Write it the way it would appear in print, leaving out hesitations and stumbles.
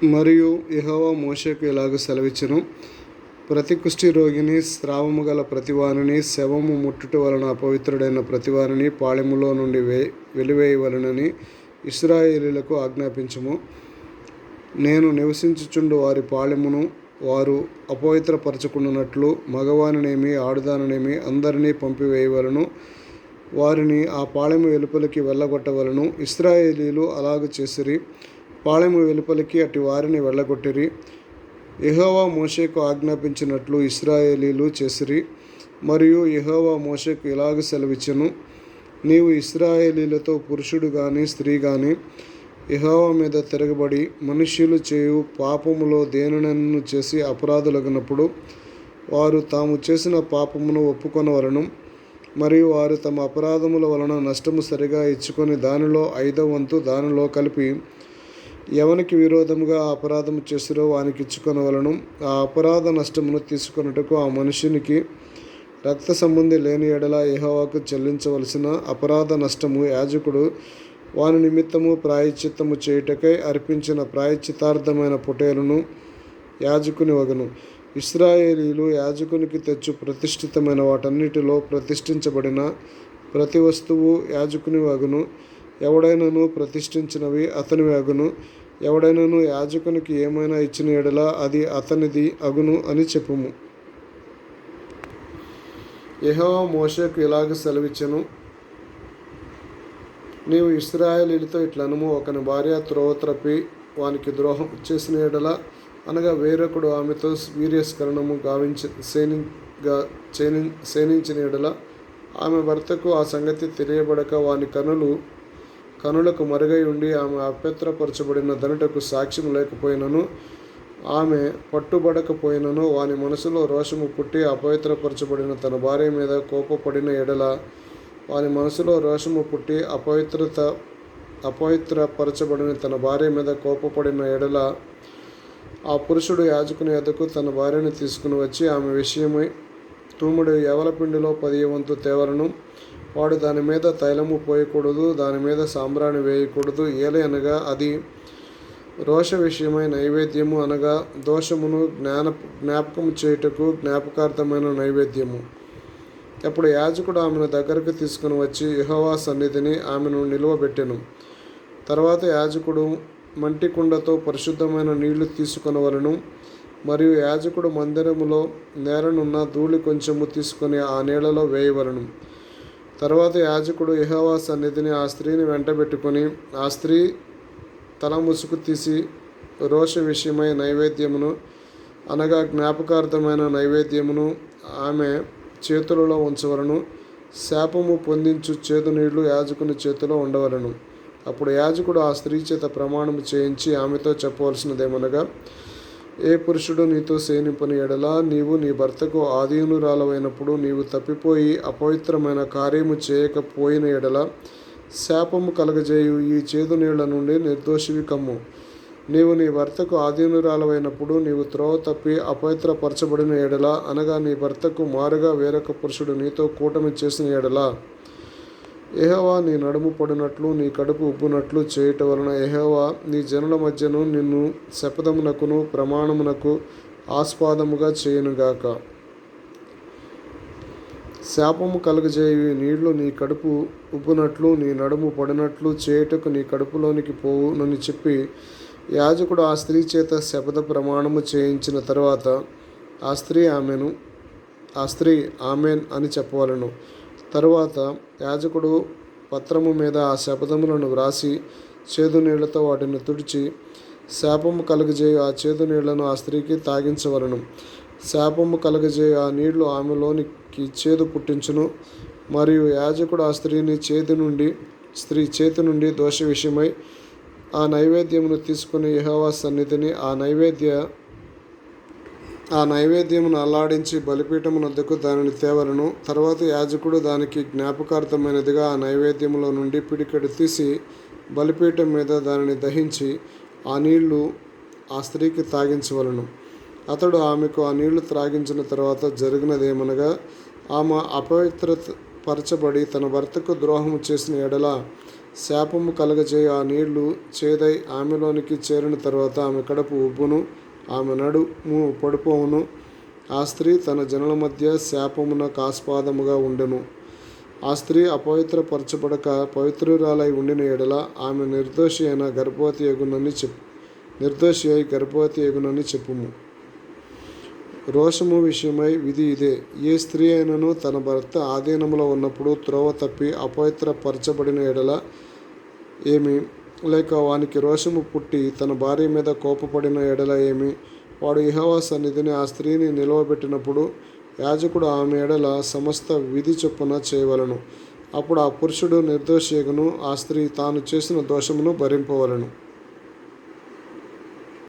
మరియు యెహోవా మోషేకు ఇలాగ సెలవిచ్చెను. ప్రతి కుష్ఠి రోగిని, స్రావము గల ప్రతివానిని, శవము ముట్టుట వలన అపవిత్రుడైన ప్రతివానిని పాళెములో నుండి వెలివేయవలెనని ఇశ్రాయేలీయులకు ఆజ్ఞాపించుము. నేను నివసించుచుండు వారి పాళెమును వారు అపవిత్రపరచుకున్నట్లు మగవానినేమి ఆడదానినేమి అందరినీ పంపివేయవలను. వారిని ఆ పాళెము వెలుపలికి వెళ్ళగొట్టవలను. ఇశ్రాయేలీయులు అలాగ చేసిరి. పాళెము వెలుపలికి అట్టి వారిని వెళ్ళగొట్టిరి. యెహోవా మోషేకు ఆజ్ఞాపించినట్లు ఇశ్రాయేలీయులు చేసిరి. మరియు యెహోవా మోషేకు ఇలాగ సెలవిచ్చెను. నీవు ఇశ్రాయేలీయులతో పురుషుడు గాని స్త్రీ గాని యెహోవా మీద తిరగబడి మనుష్యులు చేయు పాపములో దేనినైనా చేసి అపరాధులగినప్పుడు వారు తాము చేసిన పాపమును ఒప్పుకొనవలెను. మరియు వారు తమ అపరాధముల వలన నష్టము సరిగా ఇచ్చుకొని దానిలో 5వ వంతు దానిలో కలిపి ఎవనికి విరోధముగా ఆ అపరాధము చేసిరో వానికి ఇచ్చుకొనవలెను. ఆ అపరాధ నష్టమును తీసుకొనుటకు ఆ మనుషునికి రక్త సంబంధి లేని ఎడల యెహోవాకు చెల్లించవలసిన అపరాధ నష్టము యాజకుడు వాని నిమిత్తము ప్రాయశ్చిత్తము చేయుటకై అర్పించిన ప్రాయశ్చిత్తార్థమైన పొటేలును యాజకుని వగను. ఇశ్రాయేలీయులు యాజకునికి తెచ్చు ప్రతిష్ఠితమైన వాటన్నిటిలో ప్రతిష్ఠించబడిన ప్రతి వస్తువు యాజకుని వగును. ఎవడైనను ప్రతిష్ఠించినవి అతని అగును. ఎవడైనను యాజకునికి ఏమైనా ఇచ్చిన ఎడల అది అతనిది అగును అని చెప్పుము. యెహోవా మోషేకు ఇలాగ సెలవిచ్చెను. నీవు ఇశ్రాయేలీయులతో ఇట్లనుము. ఒకని భార్య త్రోవ త్రప్పి వానికి ద్రోహం చేసిన ఎడల, అనగా వేరొకడు ఆమెతో వీర్యస్ఖలనము సేనించిన ఎడల, ఆమె భర్తకు ఆ సంగతి తెలియబడక వాని కనులకు మరుగై ఉండి ఆమె అపవిత్రపరచబడిన దనుటకు సాక్ష్యం లేకపోయినను, ఆమె పట్టుబడకపోయినను, వాని మనసులో రోషము పుట్టి అపవిత్రపరచబడిన తన భార్య మీద కోపపడిన ఎడల, వాని మనసులో రోషము పుట్టి అపవిత్రపరచబడిన తన భార్య మీద కోపపడిన ఎడల, ఆ పురుషుడు యాజకుని యొద్దకు తన భార్యను తీసుకుని వచ్చి ఆమె విషయమై తూముడు యవల పిండిలో 10వ వంతు తేవలను. వాడు దాని మీద తైలము పోయకూడదు, దాని మీద సాంబ్రాణి వేయకూడదు. ఏలయనగా అది రోష విషయమై నైవేద్యము, అనగా దోషమును జ్ఞాపకము చేయుటకు జ్ఞాపకార్థమైన నైవేద్యము. అప్పుడు యాజకుడు ఆమెను దగ్గరకు తీసుకుని వచ్చి యెహోవా సన్నిధిని ఆమెను నిలువబెట్టెను. తర్వాత యాజకుడు మంటి కుండతో పరిశుద్ధమైన నీళ్లు తీసుకొనవలెను. మరియు యాజకుడు మందిరములో నేలనున్న ధూళి కొంచెము తీసుకొని ఆ నీళ్లలో వేయవలెను. తర్వాత యాజకుడు యెహోవా సన్నిధిని ఆ స్త్రీని వెంటబెట్టుకొని ఆ స్త్రీ తల ముసుగు తీసి రోష విషయమై నైవేద్యమును, అనగా జ్ఞాపకార్థమైన నైవేద్యమును ఆమె చేతులలో ఉంచవలను. శాపము పొందించు చేదు నీళ్లు యాజకుని చేతిలో ఉండవలను. అప్పుడు యాజకుడు ఆ స్త్రీ చేత ప్రమాణము చేయించి ఆమెతో చెప్పవలసినదేమనగా, ఏ పురుషుడు నీతో సేనింపని ఎడల, నీవు నీ భర్తకు ఆధీనురాలవైనప్పుడు నీవు తప్పిపోయి అపవిత్రమైన కార్యము చేయకపోయిన ఎడల, శాపము కలగజేయు ఈ చేదు నీళ్ల నుండి నిర్దోషివి కమ్ము. నీవు నీ భర్తకు ఆధీనురాలవైనప్పుడు నీవు త్రోవ తప్పి అపవిత్రపరచబడిన ఎడల, అనగా నీ భర్తకు మారుగా వేరొక పురుషుడు నీతో కూటమి చేసిన ఎడల, యెహోవా నీ నడుము పడినట్లు నీ కడుపు ఉబ్బునట్లు చేయుట వలన యెహోవా నీ జనుల మధ్యను నిన్ను శపథమునకును ప్రమాణమునకు ఆస్పదముగా చేయునుగాక. శాపము కలుగజేయు నీళ్లు నీ కడుపు ఉబ్బునట్లు నీ నడుము పడినట్లు చేయుటకు నీ కడుపులోనికి పోవునని చెప్పి యాజకుడు ఆ స్త్రీ చేత శపథ ప్రమాణము చేయించిన తర్వాత ఆ స్త్రీ ఆమెన్ అని చెప్పవలెను. తరువాత యాజకుడు పత్రము మీద ఆ శపథములను వ్రాసి చేదు నీళ్లతో వాటిని తుడిచి శాపము కలుగజేయు ఆ చేదు నీళ్లను ఆ స్త్రీకి తాగించవలెను. శాపము కలుగజేయు ఆ నీళ్లు ఆమెలోనికి చేదు పుట్టించును. మరియు యాజకుడు ఆ స్త్రీ చేతి నుండి దోష విషయమై ఆ నైవేద్యమును తీసుకుని యెహోవా సన్నిధిని ఆ నైవేద్యమును అల్లాడించి బలిపీఠమునొద్దకు దానిని తేవలను. తర్వాత యాజకుడు దానికి జ్ఞాపకార్థమైనదిగా ఆ నైవేద్యములో నుండి పిడికెడు తీసి బలిపీఠం మీద దానిని దహించి ఆ నీళ్లు ఆ స్త్రీకి తాగించవలను. అతడు ఆమెకు ఆ నీళ్లు త్రాగించిన తర్వాత జరిగినదేమనగా, ఆమె అపవిత్రపరచబడి తన భర్తకు ద్రోహము చేసిన ఎడల శాపము కలగజేయ ఆ నీళ్లు చేదై ఆమెలోనికి చేరిన తర్వాత ఆమె కడుపు ఉబ్బును, ఆమె నడుము పడిపోవును. ఆ స్త్రీ తన జనుల మధ్య శాపమునకు ఆస్పదముగా ఉండెను. ఆ స్త్రీ అపవిత్రపరచబడక పవిత్రురాలై ఉండిన ఎడల ఆమె నిర్దోషి అయి గర్భవతి ఎగునని చెప్పుము. రోషము విషయమై విధి ఇదే: ఏ స్త్రీ అయినను తన భర్త ఆధీనములో ఉన్నప్పుడు త్రోవ తప్పి అపవిత్రపరచబడిన ఎడల ఏమి, లేక వానికి రోషము పుట్టి తన భార్య మీద కోపపడిన ఎడల ఏమి, వాడు యెహోవా సన్నిధిని ఆ స్త్రీని నిలువబెట్టినప్పుడు యాజకుడు ఆమె ఎడల సమస్త విధి చొప్పున చేయవలెను. అప్పుడు ఆ పురుషుడు నిర్దోషియగును, ఆ స్త్రీ తాను చేసిన దోషమును భరింపవలెను.